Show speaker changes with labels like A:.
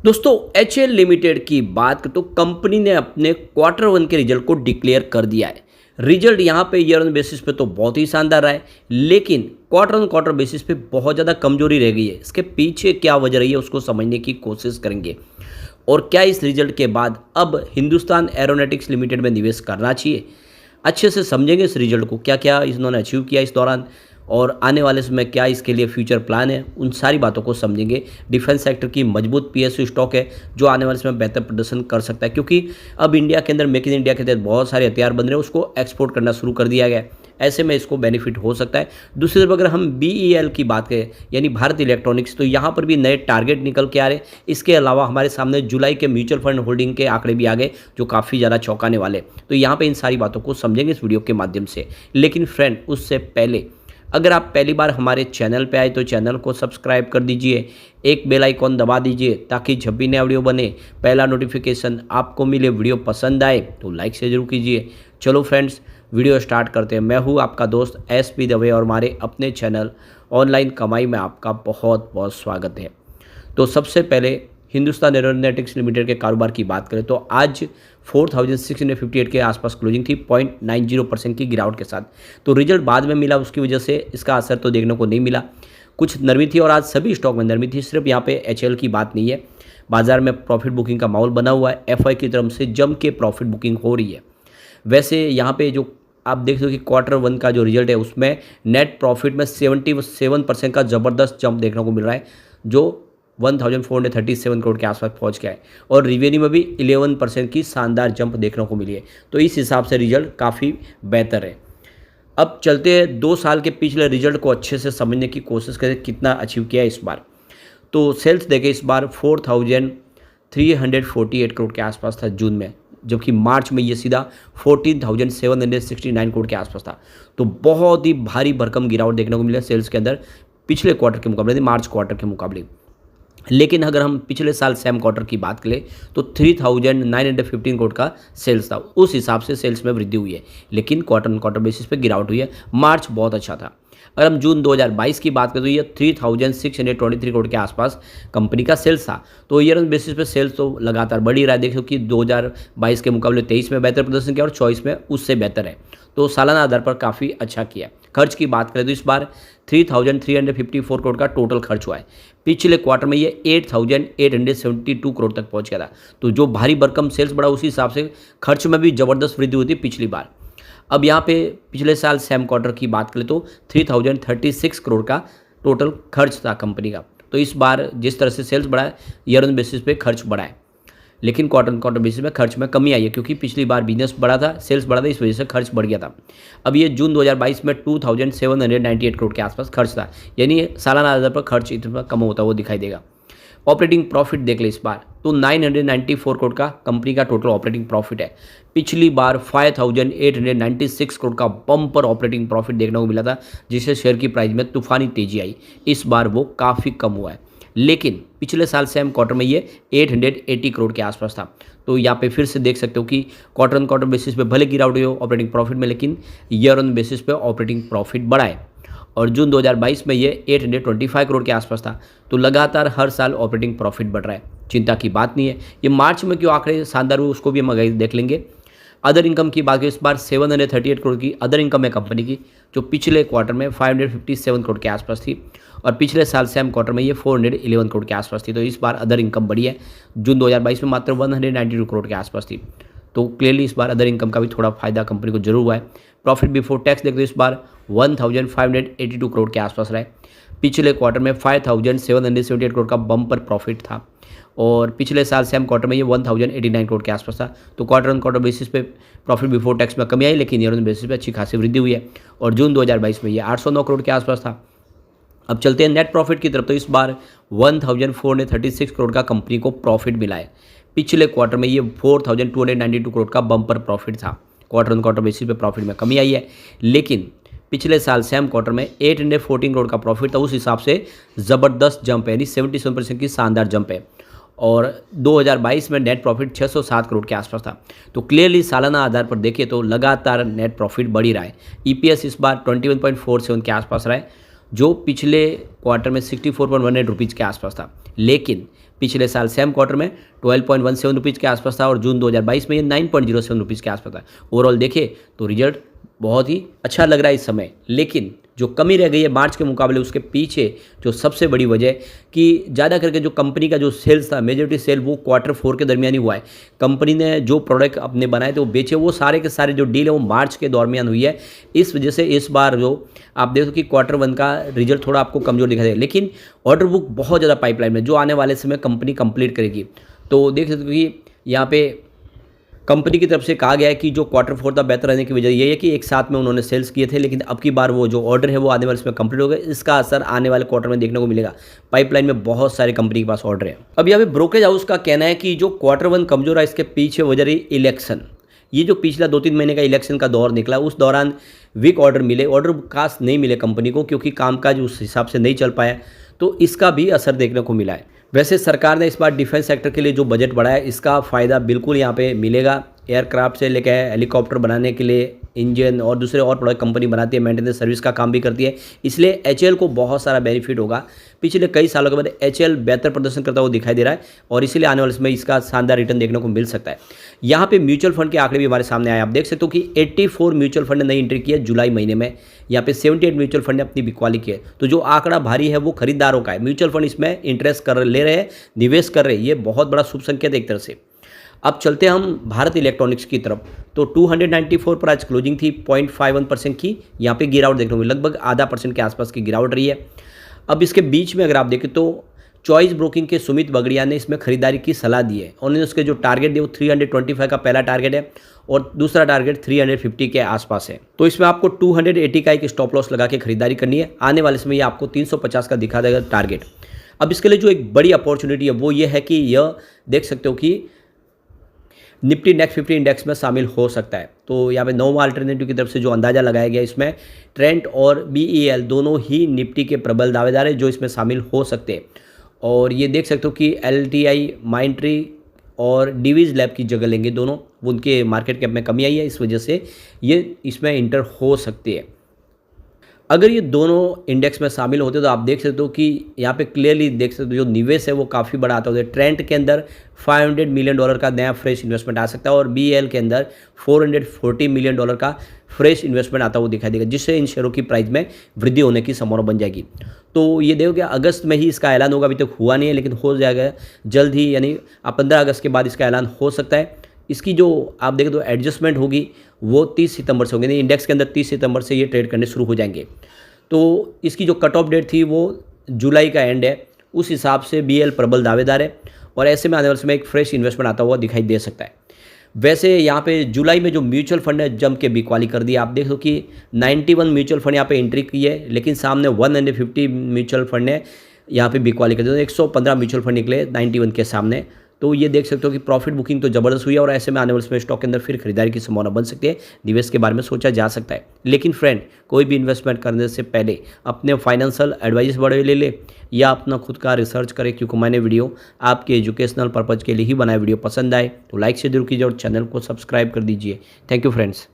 A: दोस्तों HL limited की बात करें तो कंपनी ने अपने क्वार्टर वन के रिजल्ट को डिक्लेयर कर दिया है। रिजल्ट यहाँ पे ईयर ऑन बेसिस पे तो बहुत ही शानदार रहा है, लेकिन क्वार्टर ऑन क्वार्टर बेसिस पे बहुत ज़्यादा कमजोरी रह गई है। इसके पीछे क्या वजह रही है उसको समझने की कोशिश करेंगे और क्या इस रिजल्ट के बाद अब हिंदुस्तान एरोनॉटिक्स लिमिटेड में निवेश करना चाहिए। अच्छे से समझेंगे इस रिजल्ट को, क्या क्या इन्होंने अचीव किया इस दौरान और आने वाले समय क्या इसके लिए फ्यूचर प्लान है, उन सारी बातों को समझेंगे। डिफेंस सेक्टर की मजबूत पीएसयू स्टॉक है जो आने वाले समय बेहतर प्रदर्शन कर सकता है, क्योंकि अब इंडिया के अंदर मेक इन इंडिया के तहत बहुत सारे हथियार बन रहे हैं, उसको एक्सपोर्ट करना शुरू कर दिया गया है। ऐसे में इसको बेनिफिट हो सकता है। दूसरी तरफ अगर हम BEL की बात करें यानी भारत इलेक्ट्रॉनिक्स, तो यहाँ पर भी नए टारगेट निकल के आ रहे। इसके अलावा हमारे सामने जुलाई के म्यूचुअल फंड होल्डिंग के आंकड़े भी आ गए जो काफ़ी ज़्यादा चौंकाने वाले। तो यहाँ पे इन सारी बातों को समझेंगे इस वीडियो के माध्यम से। लेकिन फ्रेंड, उससे पहले अगर आप पहली बार हमारे चैनल पे आए तो चैनल को सब्सक्राइब कर दीजिए, एक बेल आइकॉन दबा दीजिए ताकि जब भी नया वीडियो बने पहला नोटिफिकेशन आपको मिले। वीडियो पसंद आए तो लाइक से जरूर कीजिए। चलो फ्रेंड्स, वीडियो स्टार्ट करते हैं। मैं हूँ आपका दोस्त SP दवे और हमारे अपने चैनल ऑनलाइन कमाई में आपका बहुत बहुत स्वागत है। तो सबसे पहले हिंदुस्तान एरोनॉटिक्स लिमिटेड के कारोबार की बात करें तो आज 4658 के आसपास क्लोजिंग थी, 0.90% की गिरावट के साथ। तो रिजल्ट बाद में मिला, उसकी वजह से इसका असर तो देखने को नहीं मिला। कुछ नरमी थी और आज सभी स्टॉक में नरमी थी, सिर्फ यहाँ पे HL की बात नहीं है। बाजार में प्रॉफिट बुकिंग का माहौल बना हुआ है, FI की तरफ से जम के प्रॉफिट बुकिंग हो रही है। वैसे यहाँ पे जो आप देख सकते हो कि क्वार्टर वन का जो रिजल्ट है उसमें नेट प्रॉफिट में 77% का ज़बरदस्त जंप देखने को मिल रहा है, जो 1437 करोड़ के आसपास पहुंच गया है। और रिवेन्यू में भी 11% की शानदार जंप देखने को मिली है। तो इस हिसाब से रिजल्ट काफ़ी बेहतर है। अब चलते हैं 2 साल के पिछले रिजल्ट को अच्छे से समझने की कोशिश करें कितना अचीव किया है इस बार। तो सेल्स देखें, इस बार 4348 करोड़ के आसपास था जून में, जबकि मार्च में ये सीधा 14,769 करोड़ के आसपास था। तो बहुत ही भारी भरकम गिरावट देखने को मिला सेल्स के अंदर पिछले क्वार्टर के मुकाबले, मार्च क्वार्टर के मुकाबले। लेकिन अगर हम पिछले साल सेम क्वार्टर की बात करें तो 3915 करोड़ का सेल्स था, उस हिसाब से सेल्स में वृद्धि हुई है। लेकिन क्वार्टर ऑन क्वार्टर बेसिस पे गिरावट हुई है। मार्च बहुत अच्छा था। अगर हम जून 2022 की बात करें तो ये 3623 करोड़ के आसपास कंपनी का सेल्स था। तो ईयर ऑन बेसिस पे सेल्स तो लगातार बढ़ ही रहा है। देखो कि 2022 के मुकाबले 23 में बेहतर प्रदर्शन किया और 24 में उससे बेहतर है। तो सालाना आधार पर काफ़ी अच्छा किया। खर्च की बात करें तो इस बार 3354 करोड़ का टोटल खर्च हुआ है। पिछले क्वार्टर में ये 8872 करोड़ तक पहुंच गया था। तो जो भारी भरकम सेल्स बढ़ा उसी हिसाब से खर्च में भी ज़बरदस्त वृद्धि हुई थी पिछली बार। अब यहाँ पे पिछले साल सेम क्वार्टर की बात करें तो 3036 करोड़ का टोटल खर्च था कंपनी का। तो इस बार जिस तरह से सेल्स बढ़ा है, ईयर ऑन बेसिस पे खर्च बढ़ा है, लेकिन क्वार्टर क्वार्टर बेसिस में खर्च में कमी आई है, क्योंकि पिछली बार बिजनेस बढ़ा था, सेल्स बढ़ा था, इस वजह से खर्च बढ़ गया था। अब ये जून 2022 में 2798 करोड़ के आसपास खर्च था, यानी सालाना आधार पर खर्च इतना कम होता हुआ दिखाई देगा। ऑपरेटिंग प्रॉफिट देख ले इस बार तो 994 करोड़ का कंपनी का टोटल ऑपरेटिंग प्रॉफिट है। पिछली बार 5896 करोड़ का बम्पर ऑपरेटिंग प्रॉफिट देखने को मिला था, जिससे शेयर की प्राइस में तूफानी तेजी आई। इस बार वो काफ़ी कम हुआ है, लेकिन पिछले साल सेम क्वार्टर में ये 880 करोड़ के आसपास था। तो यहाँ पे फिर से देख सकते हो कि क्वार्टर ऑन क्वार्टर बेसिस पे भले गिरावट हुई हो ऑपरेटिंग प्रॉफिट में, लेकिन ईयर ऑन बेसिस पे ऑपरेटिंग प्रॉफिट बढ़ा है। और जून 2022 में ये 825 करोड़ के आसपास था। तो लगातार हर साल ऑपरेटिंग प्रॉफिट बढ़ रहा है, चिंता की बात नहीं है। ये मार्च में क्यों आंकड़े शानदार हुए उसको भी हम आगे देख लेंगे। अदर इनकम की बात करें, इस बार 738 करोड़ की अदर इनकम है कंपनी की, जो पिछले क्वार्टर में 557 करोड़ के आसपास थी और पिछले साल सेम क्वार्टर में ये 411 करोड़ के आसपास थी। तो इस बार अदर इनकम बढ़ी है, जून 2022 में मात्र 192 करोड़ के आसपास थी। तो क्लियरली इस बार अदर इनकम का भी थोड़ा फायदा कंपनी को जरूर हुआ है। प्रॉफिट बिफोर टैक्स देखते इस बार 1582 करोड़ के आसपास रहा है। पिछले क्वार्टर में 5778 करोड़ का बम्पर प्रॉफिट था और पिछले साल सेम क्वार्टर में ये 1089 करोड़ के आसपास था। तो क्वार्टर ऑन क्वार्टर बेसिस पे प्रॉफिट बिफोर टैक्स में कमी आई, लेकिन ईयर ऑन बेसिस पे अच्छी खासी वृद्धि हुई है। और जून 2022 में ये 809 करोड़ के आसपास था। अब चलते हैं नेट प्रॉफिट की तरफ। तो इस बार 1436 करोड़ का कंपनी को प्रॉफिट मिला है। पिछले क्वार्टर में ये 4292 करोड़ का बम्पर प्रॉफिट था। क्वार्टर ऑन क्वार्टर बेसिस पे प्रॉफिट में कमी आई है, लेकिन पिछले साल सेम क्वार्टर में 814 करोड़ का प्रॉफिट था। उस हिसाब से ज़बरदस्त जंप है, यानी 77% की शानदार जंप है। और 2022 में नेट प्रॉफिट 607 करोड़ के आसपास था। तो क्लियरली सालाना आधार पर देखिए तो लगातार नेट प्रॉफिट बढ़ ही रहा है। EPS इस बार 21.47 के आसपास रहा है, जो पिछले क्वार्टर में 64.18 रुपीज़ के आसपास था। लेकिन पिछले साल सेम क्वार्टर में 12.17 रुपीज़ के आसपास था और जून 2022 में ये 9.07 रुपीज़ के आसपास था। ओवरऑल देखें तो रिजल्ट बहुत ही अच्छा लग रहा है इस समय, लेकिन जो कमी रह गई है मार्च के मुकाबले उसके पीछे जो सबसे बड़ी वजह कि ज़्यादा करके जो कंपनी का जो सेल्स था, मेजॉरिटी सेल वो Q4 के दरमियान ही हुआ है। कंपनी ने जो प्रोडक्ट अपने बनाए थे वो बेचे, वो सारे के सारे जो डील है वो मार्च के दरमियान हुई है। इस वजह से इस बार जो आप देखो कि Q1 का रिजल्ट थोड़ा आपको कमज़ोर दिखाई देगा, लेकिन ऑर्डर बुक बहुत ज़्यादा पाइपलाइन में जो आने वाले समय कंपनी कंप्लीट करेगी। तो देख सकते हो कि यहाँ पे कंपनी की तरफ से कहा गया है कि जो Q4 था बेहतर रहने की वजह ये है कि एक साथ में उन्होंने सेल्स किए थे, लेकिन अब की बार वो जो ऑर्डर है वो आने वाले इसमें कंप्लीट हो गए। इसका असर आने वाले क्वार्टर में देखने को मिलेगा। पाइपलाइन में बहुत सारे कंपनी के पास ऑर्डर है। अब यहाँ पे ब्रोकरेज हाउस का कहना है कि जो Q1 कमजोर है इसके पीछे वजह रही इलेक्शन। ये जो पिछला 2-3 महीने का इलेक्शन का दौर निकला उस दौरान वीक ऑर्डर मिले, ऑर्डर खास नहीं मिले कंपनी को क्योंकि कामकाज उस हिसाब से नहीं चल पाया, तो इसका भी असर देखने को मिला है। वैसे सरकार ने इस बार डिफेंस सेक्टर के लिए जो बजट बढ़ाया इसका फ़ायदा बिल्कुल यहाँ पे मिलेगा। एयरक्राफ्ट से लेकर हेलीकॉप्टर बनाने के लिए इंजन और दूसरे और प्रोडक्ट कंपनी बनाती है, मेंटेनेंस सर्विस का काम भी करती है, इसलिए एचएएल को बहुत सारा बेनिफिट होगा। पिछले कई सालों के बाद एचएएल बेहतर प्रदर्शन करता हुआ दिखाई दे रहा है और इसीलिए आने वाले समय इसका शानदार रिटर्न देखने को मिल सकता है। यहाँ पे म्यूचुअल फंड के आंकड़े भी हमारे सामने आए। आप देख सकते हो कि 84 म्यूचुअल फंड ने नई एंट्री की है जुलाई महीने में। यहाँ पे 78 म्यूचुअल फंड ने अपनी बिकवाली की है। तो जो आंकड़ा भारी है वो खरीदारों का है। म्यूचुअल फंड इसमें इंटरेस्ट ले रहे हैं, निवेश कर रहे हैं, ये बहुत बड़ा शुभ संकेत है एक तरह से। अब चलते हैं हम भारत इलेक्ट्रॉनिक्स की तरफ। तो 294 पर आज क्लोजिंग थी, 0.51% की यहाँ पे गिरावट देखने को मिली, लगभग आधा % के आसपास की गिरावट रही है। अब इसके बीच में अगर आप देखें तो चॉइस ब्रोकिंग के सुमित बगड़िया ने इसमें खरीदारी की सलाह दी है। उन्होंने उसके जो टारगेट दिए वो 325 का पहला टारगेट है और दूसरा टारगेट 350 के आसपास है। तो इसमें आपको 280 का एक स्टॉप लॉस लगा के खरीदारी करनी है। आने वाले समय ये आपको 350 का दिखा देगा टारगेट। अब इसके लिए जो एक बड़ी अपॉर्चुनिटी है वो ये है कि यह देख सकते हो कि निफ्टी नेक्स्ट 50 इंडेक्स में शामिल हो सकता है। तो यहाँ पे नोवा अल्टरनेटिव की तरफ से जो अंदाज़ा लगाया गया इसमें ट्रेंट और BEL दोनों ही निफ्टी के प्रबल दावेदार हैं जो इसमें शामिल हो सकते हैं। और ये देख सकते हो कि LTI, माइंट्री और डिवीज लैब की जगह लेंगे दोनों, उनके मार्केट कैप में कमी आई है, इस वजह से ये इसमें इंटर हो सकती है। अगर ये दोनों इंडेक्स में शामिल होते तो आप देख सकते हो कि यहाँ पे क्लियरली देख सकते हो जो निवेश है वो काफ़ी बड़ा आता है। ट्रेंट के अंदर $500 मिलियन का नया फ्रेश इन्वेस्टमेंट आ सकता है और BEL के अंदर $440 मिलियन का फ्रेश इन्वेस्टमेंट आता हुआ दिखाई देगा, जिससे इन शेयरों की प्राइस में वृद्धि होने की संभावना बन जाएगी। तो ये देखो कि अगस्त में ही इसका ऐलान होगा, अभी तक हुआ नहीं है लेकिन हो जाएगा जल्द ही, यानी 15 अगस्त के बाद इसका ऐलान हो सकता है। इसकी जो आप देखें तो एडजस्टमेंट होगी वो 30 सितंबर से होगी, इंडेक्स के अंदर 30 सितंबर से ये ट्रेड करने शुरू हो जाएंगे। तो इसकी जो कट ऑफ डेट थी वो जुलाई का एंड है, उस हिसाब से BEL प्रबल दावेदार है और ऐसे में आने वाले समय एक फ्रेश इन्वेस्टमेंट आता हुआ दिखाई दे सकता है। वैसे यहाँ पे जुलाई में जो म्यूचुअल फंड है जम के बिकवाली कर दी। आप देखो कि 91 म्यूचुअल फंड यहाँ पे एंट्री की है, लेकिन सामने 150 म्यूचुअल फंड ने यहाँ पे बिकवाली कर दी। 115 म्यूचुअल फंड निकले 91 के सामने। तो ये देख सकते हो कि प्रॉफिट बुकिंग तो ज़बरदस्त हुई है और ऐसे में आने वाले समय स्टॉक के अंदर फिर खरीदारी की संभावना बन सकती है। निवेश के बारे में सोचा जा सकता है, लेकिन फ्रेंड कोई भी इन्वेस्टमेंट करने से पहले अपने फाइनेंशियल एडवाइस बड़े ले ले या अपना खुद का रिसर्च करें, क्योंकि मैंने वीडियो आपके एजुकेशनल पर्पज़ के लिए ही बनाया। वीडियो पसंद आए तो लाइक से जरूर कीजिए और चैनल को सब्सक्राइब कर दीजिए। Thank you friends.